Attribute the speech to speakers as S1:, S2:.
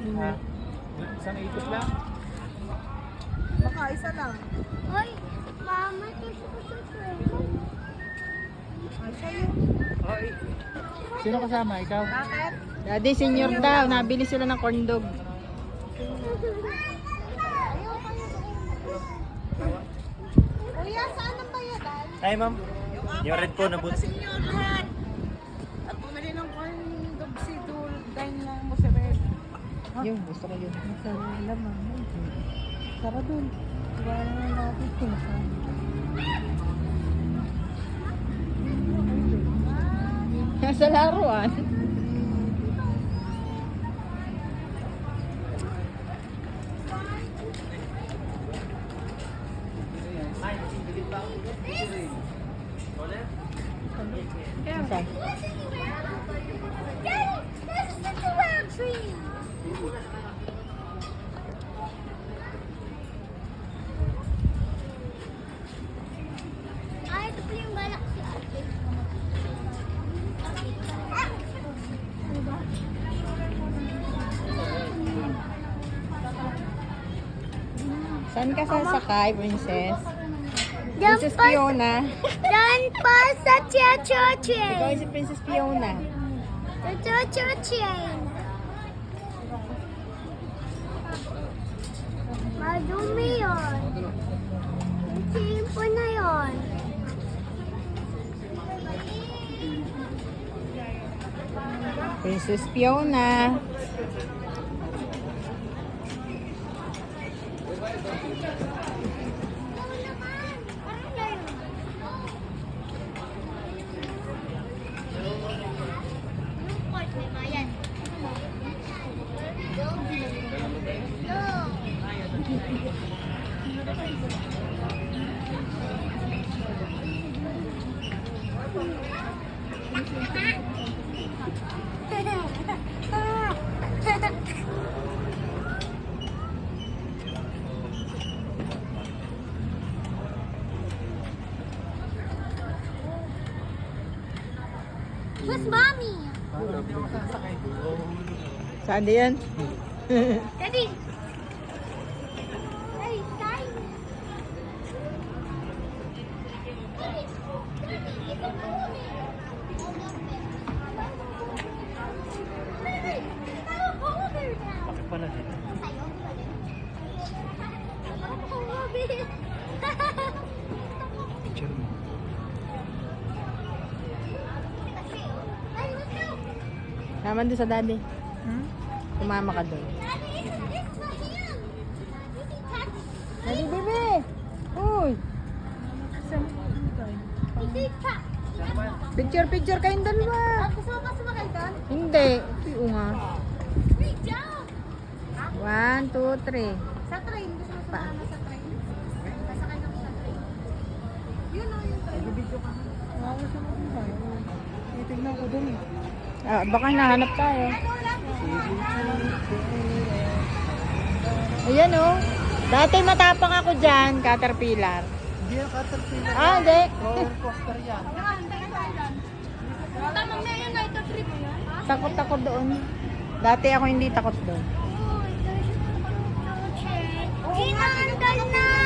S1: Isang ikot lang.
S2: Baka isa lang.
S3: Hoy, mama, gusto ko sa trailer.
S2: Ay, sa'yo.
S1: Okay. Sino kasama? Ikaw?
S2: Bakit?
S4: Daddy, senior daw. Nabili sila ng corn dog.
S2: Kuya, saan ang bayadan?
S5: Ay, ma'am. Yung red po na boots.
S2: Senior lahat. At bumili ng corn dog si Dine ng Museret.
S4: Yun, gusto ko yun.
S2: Masarap naman. Sarap dun. Wala na natin sinasabi.
S4: Sa laruan. Saan?
S3: Daddy, this is such a round tree. Ay, ito pala yung balak si ate.
S4: Saan ka sasakay, princess?
S3: Diyan
S4: Princess
S3: pa,
S4: Fiona.
S3: diyan pa sa cha-cha-chain.
S4: Ikaw si Princess Fiona.
S3: Sa cha-cha-chain. Madumi yun. Yung timpo na yun.
S4: Princess Fiona.
S3: Where's mommy?
S4: Saan din yan?
S3: Daddy. Daddy, sky.
S5: Bakit pala din? Picture mo.
S4: Naman doon sa daddy.
S2: Hmm?
S4: Kumama ka doon. Daddy, bebe! Uy! Picture, picture kayong dalawa.
S2: Gusto mo ba sumakay doon?
S4: Hindi. Oo nga. 1, 2, 3.
S2: Sa train. Gusto mo sumama sa train? Sasakay ako sa train. Yun o, yun tayo. Video ka. Wala siya mo tayo. Titignan ko doon eh.
S4: Ah, baka nahanap tayo. Ayan oh. Dati matapang ako dyan, Caterpillar.
S1: Hindi yung caterpillar.
S4: Ah, hindi.
S1: Roller coaster yan.
S3: Tamang na yun, ito trip mo yan.
S4: Takot ako doon. Dati ako hindi takot doon.
S3: Inandal na!